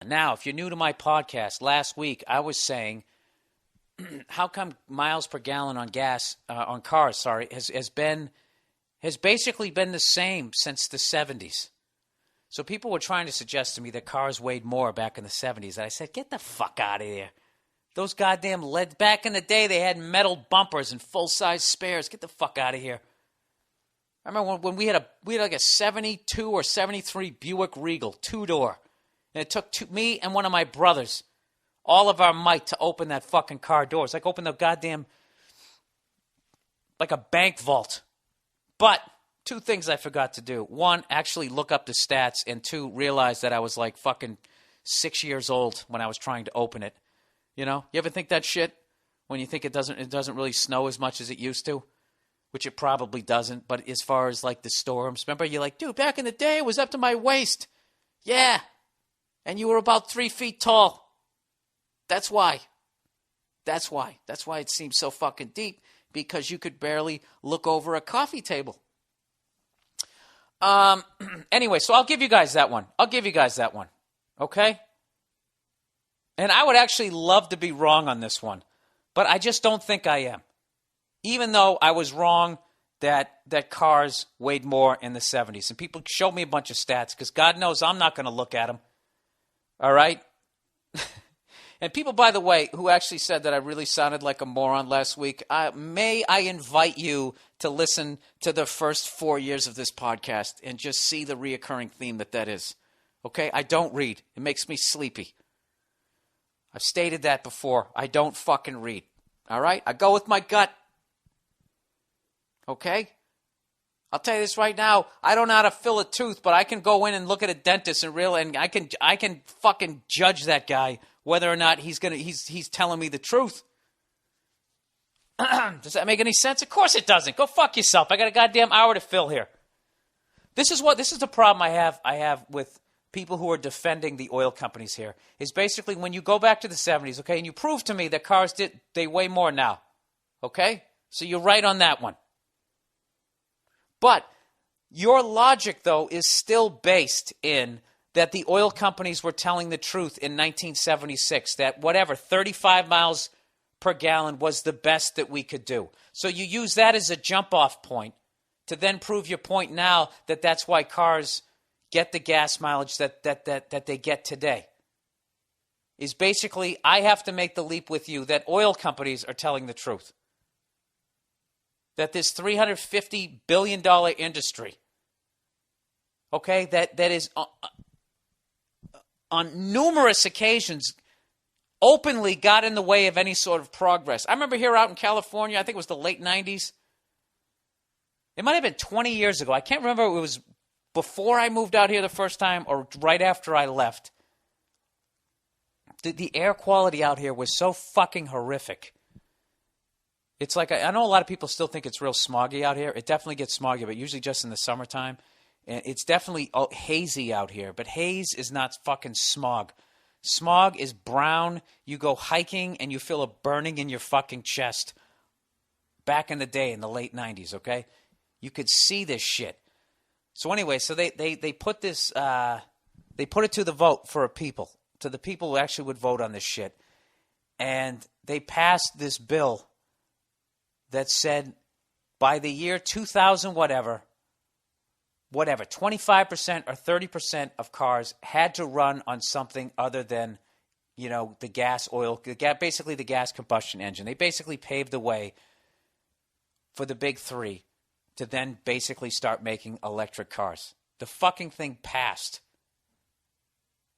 Now, if you're new to my podcast, last week I was saying, how come miles per gallon on cars, has basically been the same since the 70s. So people were trying to suggest to me that cars weighed more back in the 70s. And I said, get the fuck out of here. Those goddamn lead, back in the day, they had metal bumpers and full-size spares. Get the fuck out of here. I remember when we had like a 72 or 73 Buick Regal, two-door. And it took me and one of my brothers all of our might to open that fucking car door. It's like open the goddamn, like a bank vault. But two things I forgot to do. One, actually look up the stats. And two, realize that I was like fucking 6 years old when I was trying to open it. You know? You ever think that shit? When you think it doesn't really snow as much as it used to? Which it probably doesn't. But as far as like the storms, remember you're like, dude, back in the day it was up to my waist. Yeah. And you were about 3 feet tall. That's why. That's why it seems so fucking deep. Because you could barely look over a coffee table. Anyway, so I'll give you guys that one. Okay? And I would actually love to be wrong on this one. But I just don't think I am. Even though I was wrong that cars weighed more in the 70s. And people showed me a bunch of stats. Because God knows I'm not going to look at them. All right? And people, by the way, who actually said that I really sounded like a moron last week, may I invite you to listen to the first 4 years of this podcast and just see the reoccurring theme that is. Okay? I don't read. It makes me sleepy. I've stated that before. I don't fucking read. All right? I go with my gut. Okay? I'll tell you this right now. I don't know how to fill a tooth, but I can go in and look at a dentist and I can fucking judge that guy whether or not he's telling me the truth. Does that make any sense? Of course it doesn't. Go fuck yourself. I got a goddamn hour to fill here. This is the problem I have with people who are defending the oil companies here. Is basically when you go back to the 70s, okay, and you prove to me that cars they weigh more now. Okay? So you're right on that one. But your logic, though, is still based in that the oil companies were telling the truth in 1976, that 35 miles per gallon was the best that we could do. So you use that as a jump-off point to then prove your point now that that's why cars get the gas mileage that they get today. Is basically, I have to make the leap with you that oil companies are telling the truth. That this $350 billion industry, okay, that is on numerous occasions openly got in the way of any sort of progress. I remember here out in California, I think it was the late 90s. It might have been 20 years ago. I can't remember if it was before I moved out here the first time or right after I left. The air quality out here was so fucking horrific. It's like, I know a lot of people still think it's real smoggy out here. It definitely gets smoggy, but usually just in the summertime. And it's definitely hazy out here, but haze is not fucking smog. Smog is brown. You go hiking and you feel a burning in your fucking chest. Back in the day, in the late 90s, okay? You could see this shit. So anyway, so they put this, they put it to the vote for to the people who actually would vote on this shit. And they passed this bill that said by the year 2000 whatever, 25% or 30% of cars had to run on something other than, the gas, oil, basically the gas combustion engine. They basically paved the way for the big three to then basically start making electric cars. The fucking thing passed.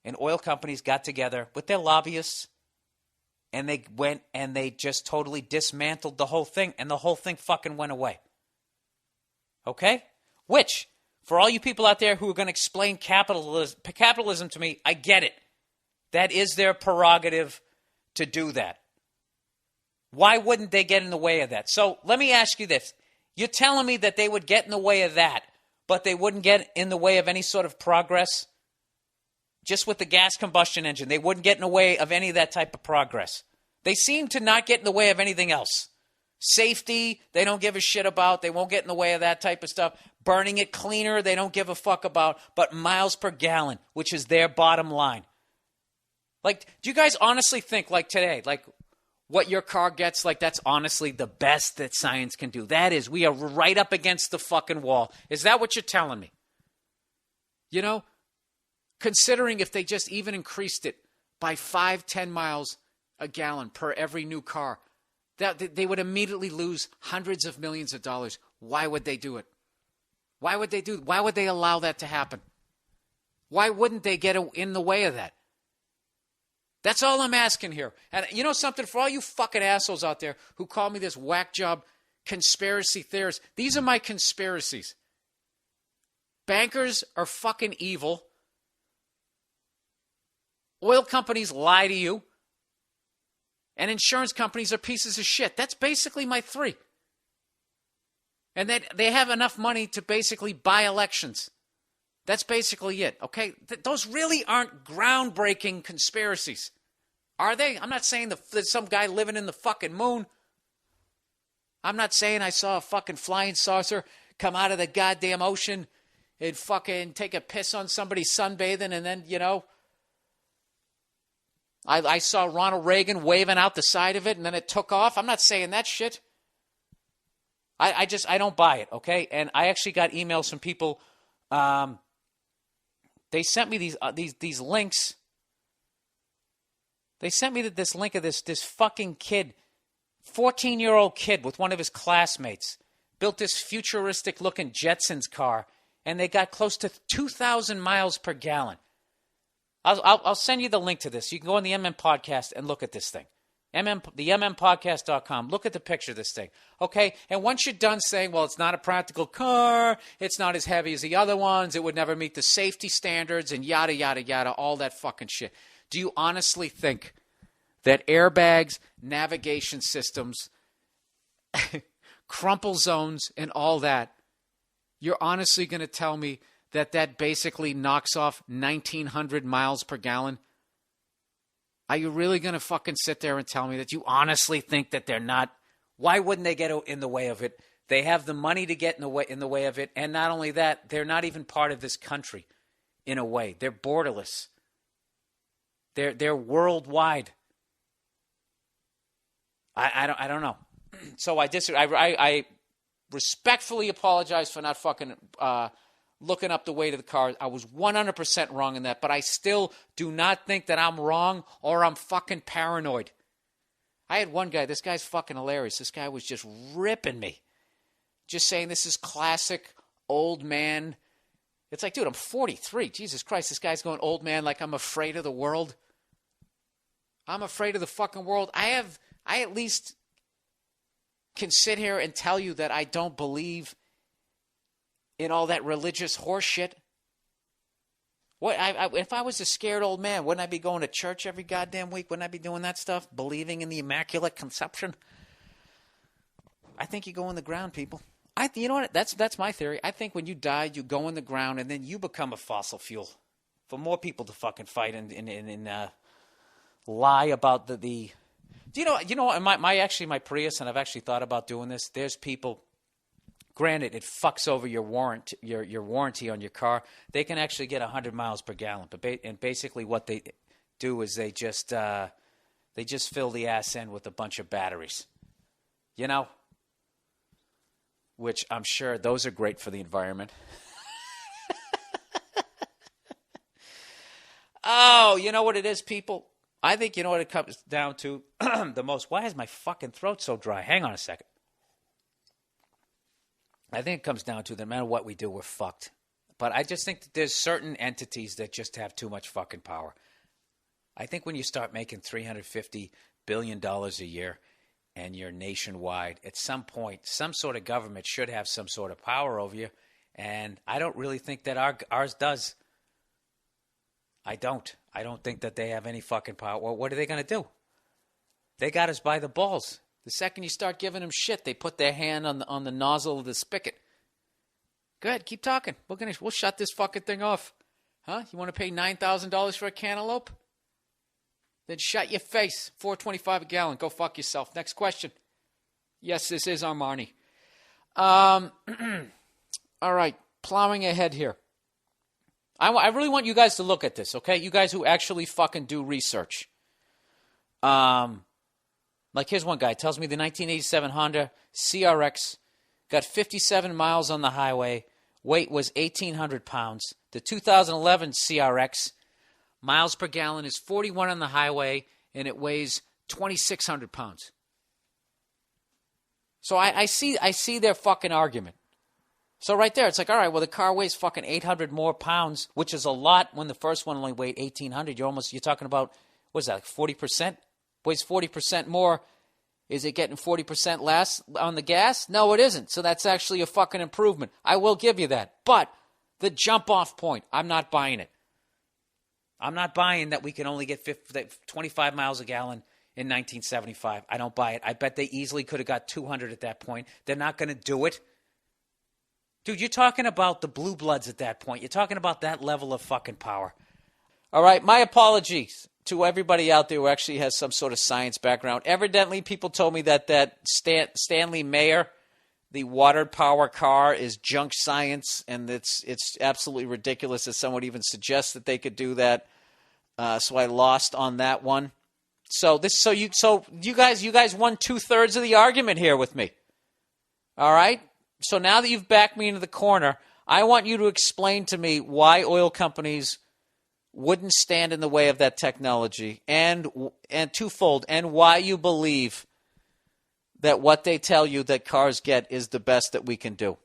And oil companies got together with their lobbyists, and they went and they just totally dismantled the whole thing, and the whole thing fucking went away. Okay? Which, for all you people out there who are going to explain capitalism to me, I get it. That is their prerogative to do that. Why wouldn't they get in the way of that? So let me ask you this. You're telling me that they would get in the way of that, but they wouldn't get in the way of any sort of progress? Just with the gas combustion engine, they wouldn't get in the way of any of that type of progress. They seem to not get in the way of anything else. Safety, they don't give a shit about. They won't get in the way of that type of stuff. Burning it cleaner, they don't give a fuck about. But miles per gallon, which is their bottom line. Like, do you guys honestly think, like today, like what your car gets, like that's honestly the best that science can do? That is, we are right up against the fucking wall. Is that what you're telling me? You know, considering if they just even increased it by 5-10 miles a gallon per every new car, that they would immediately lose hundreds of millions of dollars. Why would they do it? Why would they allow that to happen? Why wouldn't they get in the way of that? That's all I'm asking here. And you know something? For all you fucking assholes out there who call me this whack job conspiracy theorist, these are my conspiracies. Bankers are fucking evil. Oil companies lie to you. And insurance companies are pieces of shit. That's basically my three. And that they have enough money to basically buy elections. That's basically it, okay? Those really aren't groundbreaking conspiracies. Are they? I'm not saying there's some guy living in the fucking moon. I'm not saying I saw a fucking flying saucer come out of the goddamn ocean and fucking take a piss on somebody sunbathing and then, you know, I saw Ronald Reagan waving out the side of it and then it took off. I'm not saying that shit. I don't buy it, okay? And I actually got emails from people. They sent me these links. They sent me this link of this fucking kid, 14-year-old kid with one of his classmates, built this futuristic-looking Jetsons car, and they got close to 2,000 miles per gallon. I'll send you the link to this. You can go on the MM Podcast and look at this thing. The MMPodcast.com. Look at the picture of this thing. Okay? And once you're done saying, well, it's not a practical car, it's not as heavy as the other ones, it would never meet the safety standards, and yada, yada, yada, all that fucking shit. Do you honestly think that airbags, navigation systems, crumple zones, and all that, you're honestly going to tell me that basically knocks off 1,900 miles per gallon? Are you really going to fucking sit there and tell me that you honestly think that they're not? Why wouldn't they get in the way of it? They have the money to get in the way of it. And not only that, they're not even part of this country in a way. They're borderless. They're worldwide. I don't know. So I disagree. I respectfully apologize for not fucking looking up the weight of the car. I was 100% wrong in that, but I still do not think that I'm wrong or I'm fucking paranoid. I had one guy, this guy's fucking hilarious. This guy was just ripping me. Just saying this is classic old man. It's like, dude, I'm 43. Jesus Christ, this guy's going old man like I'm afraid of the world. I'm afraid of the fucking world. I at least can sit here and tell you that I don't believe in all that religious horse shit. What if I was a scared old man, wouldn't I be going to church every goddamn week? Wouldn't I be doing that stuff? Believing in the Immaculate Conception? I think you go in the ground, people. You know what? That's my theory. I think when you die, you go in the ground, and then you become a fossil fuel for more people to fucking fight and lie about the. Do you know? My Prius, and I've actually thought about doing this. There's people. Granted, it fucks over your warranty on your car. They can actually get 100 miles per gallon, and basically what they do is they just fill the ass end with a bunch of batteries, you know, which I'm sure those are great for the environment. Oh, you know what it is, people? I think you know what it comes down to the most. Why is my fucking throat so dry? Hang on a second. I think it comes down to no matter what we do, we're fucked. But I just think that there's certain entities that just have too much fucking power. I think when you start making $350 billion a year and you're nationwide, at some point, some sort of government should have some sort of power over you. And I don't really think that ours does. I don't think that they have any fucking power. Well, what are they going to do? They got us by the balls. The second you start giving them shit, they put their hand on the nozzle of the spigot. Go ahead, keep talking. We'll shut this fucking thing off. Huh? You want to pay $9,000 for a cantaloupe? Then shut your face. $4.25 a gallon. Go fuck yourself. Next question. Yes, this is Armani. All right, plowing ahead here. I really want you guys to look at this, okay? You guys who actually fucking do research. Like here's one guy tells me the 1987 Honda CRX got 57 miles on the highway. Weight was 1,800 pounds. The 2011 CRX, miles per gallon is 41 on the highway, and it weighs 2,600 pounds. So I see their fucking argument. So right there, it's like, all right, well, the car weighs fucking 800 more pounds, which is a lot when the first one only weighed 1,800. You're talking about, what is that, like 40%? Weighs 40% more. Is it getting 40% less on the gas? No, it isn't. So that's actually a fucking improvement. I will give you that. But the jump-off point, I'm not buying it. I'm not buying that we can only get 25 miles a gallon in 1975. I don't buy it. I bet they easily could have got 200 at that point. They're not going to do it. Dude, you're talking about the blue bloods at that point. You're talking about that level of fucking power. All right, my apologies to everybody out there who actually has some sort of science background. Evidently, people told me that Stanley Mayer, the water power car, is junk science, and it's absolutely ridiculous that someone even suggests that they could do that. So I lost on that one. So you guys won 2/3 of the argument here with me. All right. So now that you've backed me into the corner, I want you to explain to me why oil companies wouldn't stand in the way of that technology, and twofold, and why you believe that what they tell you that cars get is the best that we can do.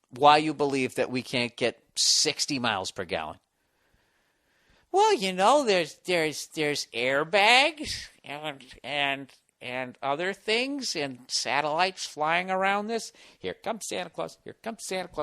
Why you believe that we can't get 60 miles per gallon. Well, there's airbags and other things and satellites flying around this. Here comes Santa Claus. Here comes Santa Claus.